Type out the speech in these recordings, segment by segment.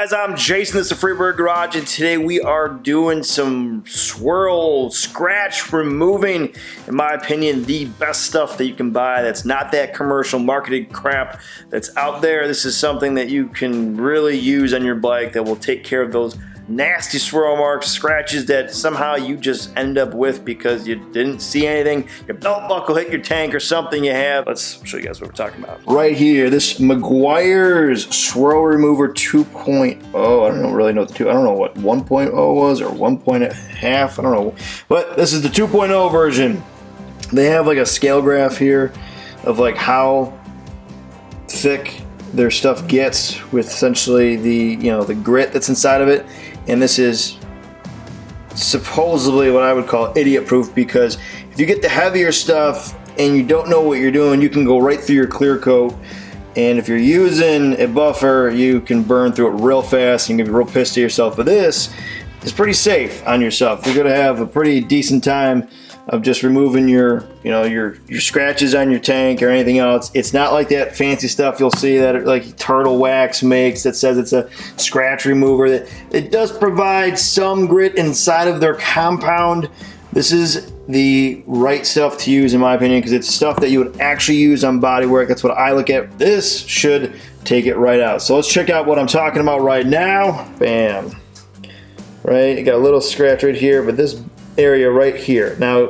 guys? I'm Jason, this is the Freebird Garage, and today we are doing some swirl scratch removing. In my opinion, the best stuff that you can buy that's not that commercial marketed crap that's out there. This is something that you can really use on your bike that will take care of those nasty swirl marks, scratches that somehow you just end up with because you didn't see anything. Your belt buckle hit your tank or something you have. Let's show you guys what we're talking about. Right here, this Meguiar's Swirl Remover 2.0. I don't really know what the two, I don't know what 1.0 was or 1.5, I don't know. But this is the 2.0 version. They have like a scale graph here of like how thick their stuff gets with essentially the, the grit that's inside of it. And this is supposedly what I would call idiot proof, because if you get the heavier stuff and you don't know what you're doing, you can go right through your clear coat. And if you're using a buffer, you can burn through it real fast and you can be real pissed at yourself. But this is pretty safe on yourself. You're gonna have a pretty decent time of just removing your scratches on your tank or anything else. It's not like that fancy stuff you'll see that like Turtle Wax makes that says it's a scratch remover. That it does provide some grit inside of their compound. This is the right stuff to use in my opinion, because it's stuff that you would actually use on bodywork. That's what I look at. This should take it right out. So let's check out what I'm talking about right now. Bam. Right, you got a little scratch right here, but this area right here. Now,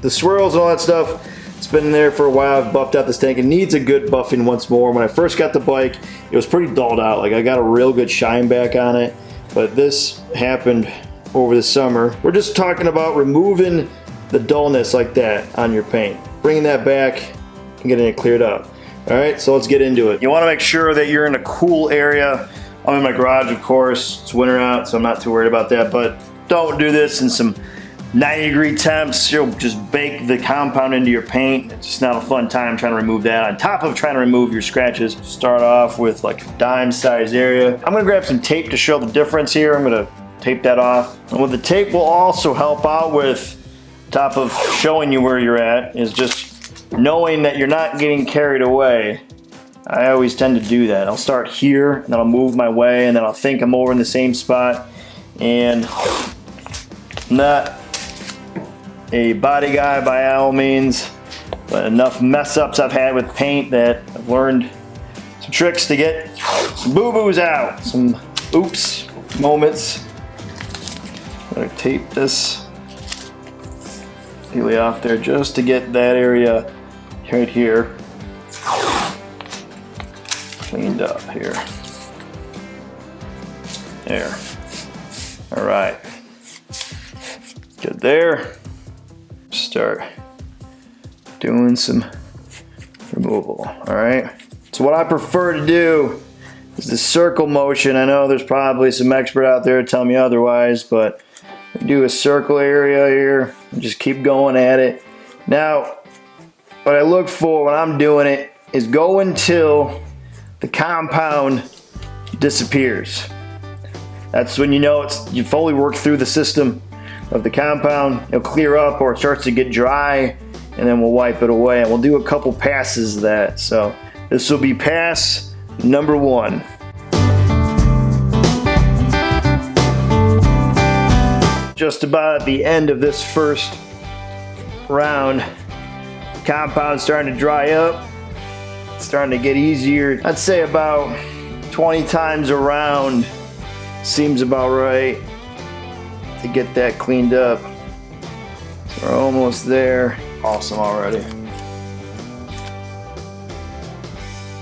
the swirls and all that stuff, it's been there for a while. I've buffed out this tank. It needs a good buffing once more. When I first got the bike, it was pretty dulled out. Like I got a real good shine back on it, but this happened over the summer. We're just talking about removing the dullness like that on your paint, bringing that back and getting it cleared up. All right, so let's get into it. You want to make sure that you're in a cool area. I'm in my garage, of course. It's winter out, so I'm not too worried about that, but don't do this in some 90-degree temps. You'll just bake the compound into your paint. It's just not a fun time trying to remove that. On top of trying to remove your scratches, start off with like a dime-sized area. I'm gonna grab some tape to show the difference here. I'm gonna tape that off. And what the tape will also help out with, on top of showing you where you're at, is just knowing that you're not getting carried away. I always tend to do that. I'll start here, and then I'll move my way, and then I'll think I'm over in the same spot. And I'm not a body guy by all means, but enough mess ups I've had with paint that I've learned some tricks to get some boo-boos out, some oops moments. I'm gonna tape this really off there just to get that area right here cleaned up here. There. All right. Good there. Start doing some removal. All right. So what I prefer to do is the circle motion. I know there's probably some expert out there to tell me otherwise, but do a circle area here and just keep going at it. Now, what I look for when I'm doing it is go until the compound disappears. That's when you know you fully worked through the system of the compound. It'll clear up or it starts to get dry, and then we'll wipe it away, and we'll do a couple passes of that. So this will be pass number 1. Just about at the end of this first round, compound's starting to dry up. It's starting to get easier. I'd say about 20 times around seems about right to get that cleaned up. So we're almost there. Awesome already.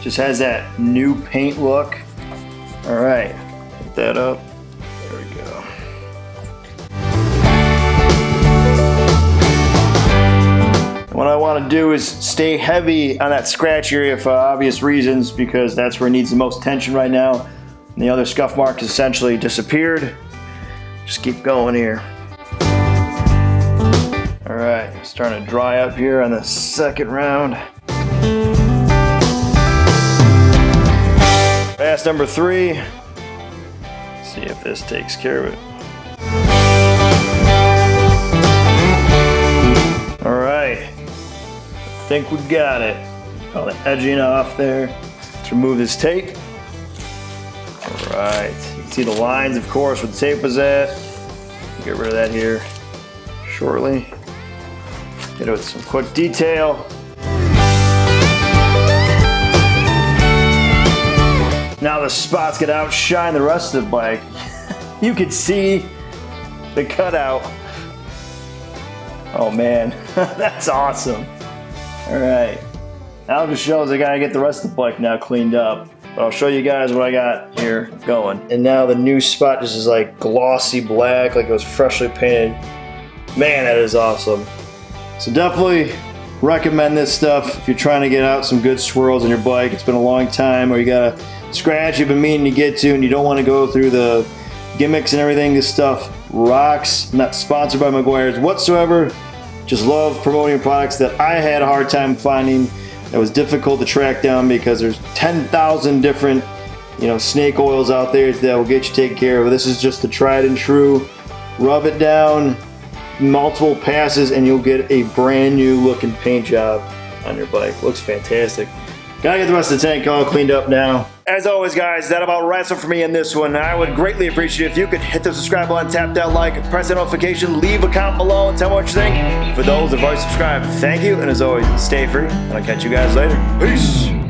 Just has that new paint look. All right, put that up. There we go. What I want to do is stay heavy on that scratch area for obvious reasons, because that's where it needs the most attention right now. And the other scuff mark has essentially disappeared. Just keep going here. All right, starting to dry up here on the second round. Pass number 3. See if this takes care of it. All right, I think we got it. All the edging off there. Let's remove this tape. All right, See the lines, of course, where the tape was at. Get rid of that here shortly. Get it with some quick detail. Now the spots could outshine the rest of the bike. You could see the cutout. Oh man, that's awesome. All right, now it just shows I gotta get the rest of the bike now cleaned up. But I'll show you guys what I got here going. And now the new spot just is like glossy black, like it was freshly painted. Man, that is awesome. So definitely recommend this stuff if you're trying to get out some good swirls on your bike. It's been a long time, or you got a scratch you've been meaning to get to and you don't want to go through the gimmicks and everything. This stuff rocks. I'm not sponsored by Meguiar's whatsoever. Just love promoting products that I had a hard time finding, that was difficult to track down, because there's 10,000 different, snake oils out there that will get you taken care of. This is just the tried and true. Rub it down, multiple passes, and you'll get a brand new looking paint job on your bike. Looks fantastic. Gotta get the rest of the tank all cleaned up now. As always, guys, that about wraps up for me in this one. I would greatly appreciate it if you could hit the subscribe button, tap that like, press that notification, leave a comment below, and tell me what you think. For those that have already subscribed, thank you, and as always, stay free, and I'll catch you guys later. Peace!